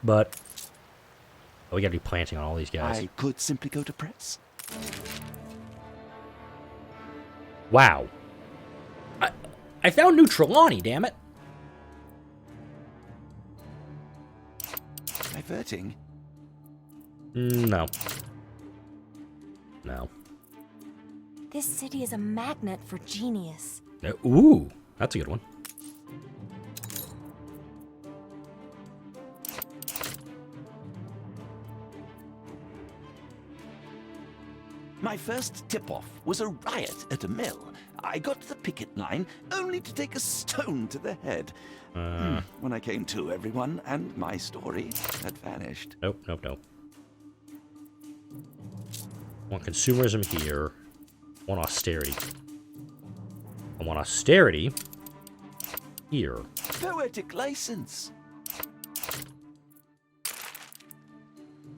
But... Oh, we gotta be planting on all these guys. I could simply go to press. Wow. I found New Trelawney, damn it. Diverting. No. No. This city is a magnet for genius. Ooh, that's a good one. My first tip-off was a riot at a mill. I got to the picket line only to take a stone to the head. When I came to, everyone and my story had vanished. Nope, nope, nope. Want consumerism here. Want austerity. I want austerity here. Poetic license.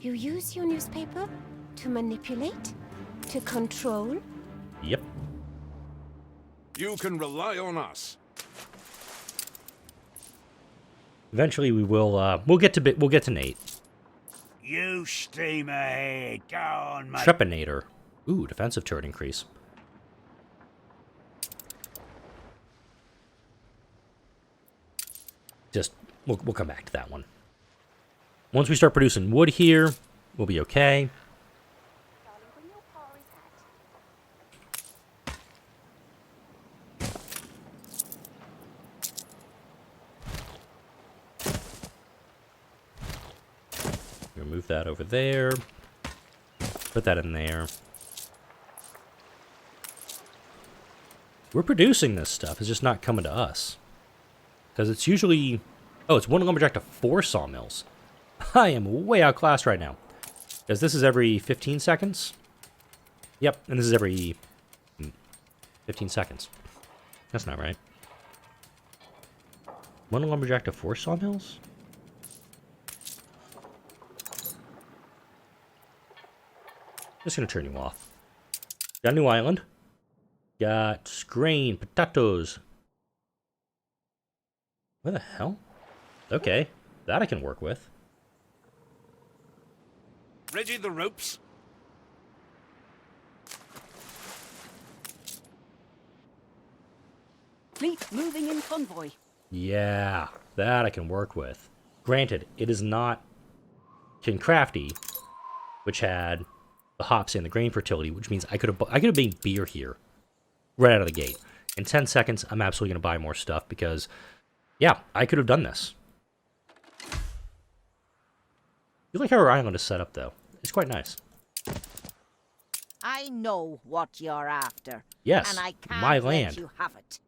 You use your newspaper to manipulate, to control. Yep. You can rely on us. Eventually, we will. We'll get to Nate. You steam ahead. Go on, mate. Trepanator. Ooh, defensive turret increase. Just we'll come back to that one. Once we start producing wood here, we'll be okay. Move that over there. Put that in there. We're producing this stuff. It's just not coming to us. Because it's usually... Oh, it's 1 lumberjack to 4 sawmills. I am way outclassed right now. Because this is every 15 seconds. Yep, and this is every 15 seconds. That's not right. 1 lumberjack to 4 sawmills? Just gonna turn you off. Got a new island. Got grain, potatoes. Where the hell? Okay, that I can work with. Ready the ropes? Fleet moving in convoy. Yeah, that I can work with. Granted, it is not Kincrafty, which had the hops and the grain fertility, which means I could have made beer here right out of the gate. In 10 seconds, I'm absolutely going to buy more stuff because, yeah, I could have done this. You like how our island is set up, though. It's quite nice. I know what you're after. Yes, and I can't my let land. you have it.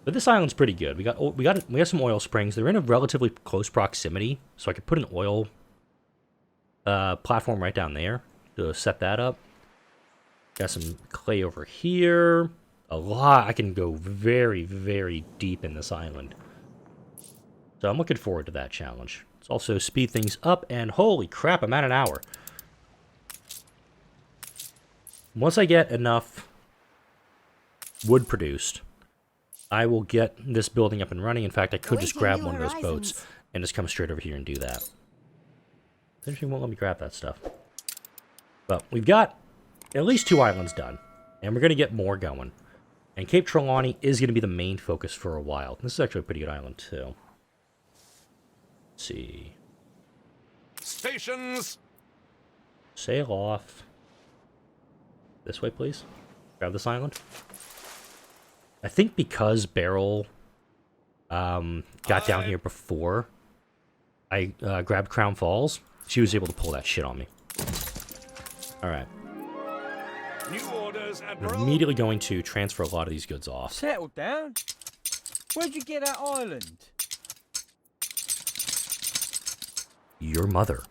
But this island's pretty good. We got some oil springs. They're in a relatively close proximity, so I could put an oil platform right down there to set that up. Got some clay over here. A lot. I can go very, very deep in this island. So I'm looking forward to that challenge. Let's also speed things up, and holy crap, I'm at an hour. Once I get enough wood produced, I will get this building up and running. In fact, I could just grab one of those boats and just come straight over here and do that. Eventually won't let me grab that stuff. But we've got at least 2 islands done. And we're going to get more going. And Cape Trelawney is going to be the main focus for a while. This is actually a pretty good island, too. Let's see. Stations! Sail off. This way, please. Grab this island. I think because Beryl got down here before I grabbed Crown Falls, she was able to pull that shit on me. Alright. New orders, I'm Admiral. immediately going to transfer a lot of these goods off. Settle down. Where'd you get that island? Your mother.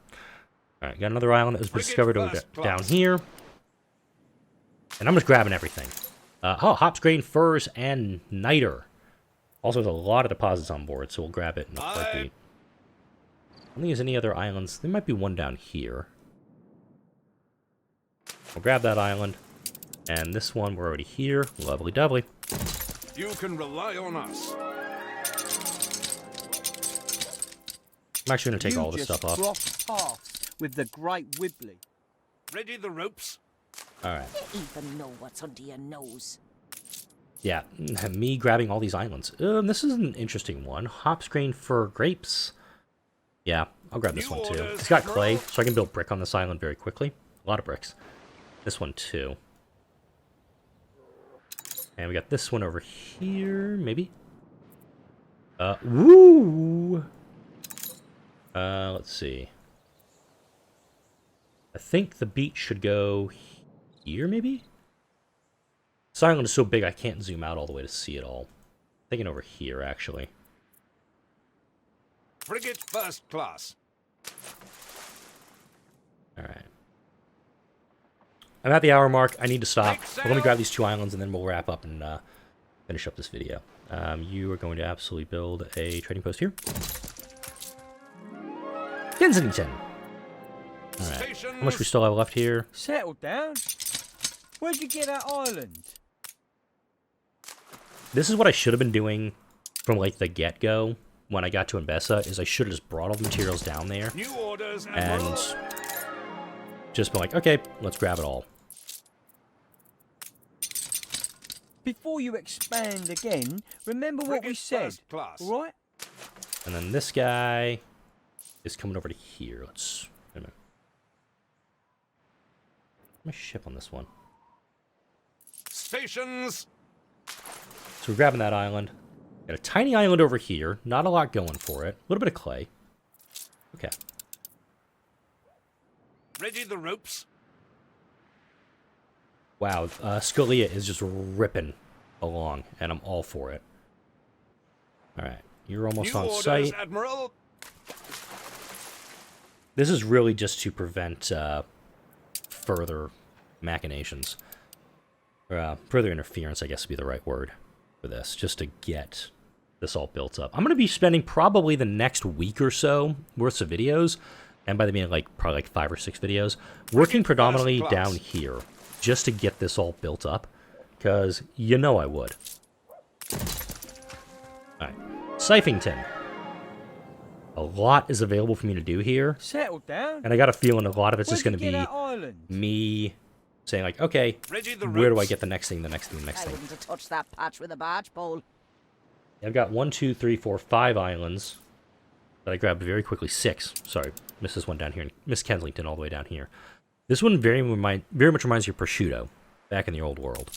Alright, got another island that was discovered over down here. And I'm just grabbing everything. Oh, hops, grain, furs, and niter. Also, there's a lot of deposits on board, so we'll grab it in a heartbeat. I don't think there's any other islands. There might be one down here. We'll grab that island. And this one, we're already here. Lovely doubly. You can rely on us. I'm actually going to take all this stuff off. You just crossed paths with the Great Wibbly. Ready the ropes? Alright. You even know what's under your nose. Yeah, me grabbing all these islands. This is an interesting one. Hops, grain, fur, grapes. Yeah, I'll grab this one too. It's got clay, so I can build brick on this island very quickly. A lot of bricks. This one too. And we got this one over here, maybe? Woo! Let's see. I think the beach should go here, maybe? This island is so big I can't zoom out all the way to see it all. I'm thinking over here, actually. Frigate first class. Alright. I'm at the hour mark. I need to stop. But let me grab these two islands and then we'll wrap up and finish up this video. You are going to absolutely build a trading post here. Kensington! Alright. How much we still have left here? Settle down. Where'd you get that island? This is what I should have been doing from like the get-go when I got to Embessa, is I should have just brought all the materials down there New orders, and just been like, okay, let's grab it all. Before you expand again, remember what we said, alright? And then this guy is coming over to here. Let's... Wait a minute. My ship on this one. Stations. So we're grabbing that island. Got a tiny island over here. Not a lot going for it. A little bit of clay. Okay. Ready the ropes. Wow, Scalia is just ripping along, and I'm all for it. Alright, you're almost on site. Admiral. This is really just to prevent further machinations. Or further interference, I guess would be the right word for this, just to get this all built up. I'm going to be spending probably the next week or so worth of videos, and by the meaning, like, probably like 5 or 6 videos, working predominantly down here, just to get this all built up, because you know I would. Alright, Sifington. A lot is available for me to do here. Settle down. And I got a feeling a lot of it's just going to be me saying like, okay, where do I get the next thing, the next thing, the next thing? I wouldn't have touched that patch with a barge pole. I've got 1, 2, 3, 4, 5 islands that I grabbed very quickly. 6. Sorry, missed this one down here. Miss Kensington all the way down here. This one very much reminds you of Prosciutto back in the old world.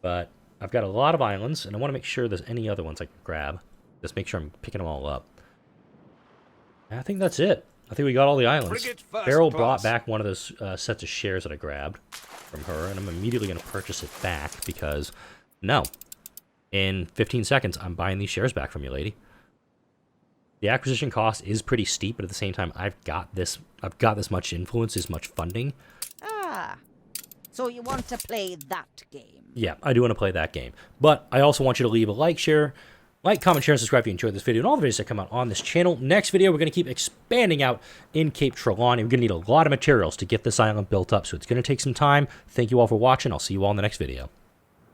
But I've got a lot of islands, and I want to make sure there's any other ones I can grab. Just make sure I'm picking them all up. And I think that's it. I think we got all the islands. Beryl brought back one of those sets of shares that I grabbed from her, and I'm immediately going to purchase it back because, no, in 15 seconds, I'm buying these shares back from you, lady. The acquisition cost is pretty steep, but at the same time, I've got this much influence, this much funding. Ah, so you want to play that game? Yeah, I do want to play that game. But I also want you to leave a like, comment, share, and subscribe if you enjoyed this video and all the videos that come out on this channel. Next video, we're going to keep expanding out in Cape Trelawney. We're going to need a lot of materials to get this island built up, so it's going to take some time. Thank you all for watching. I'll see you all in the next video.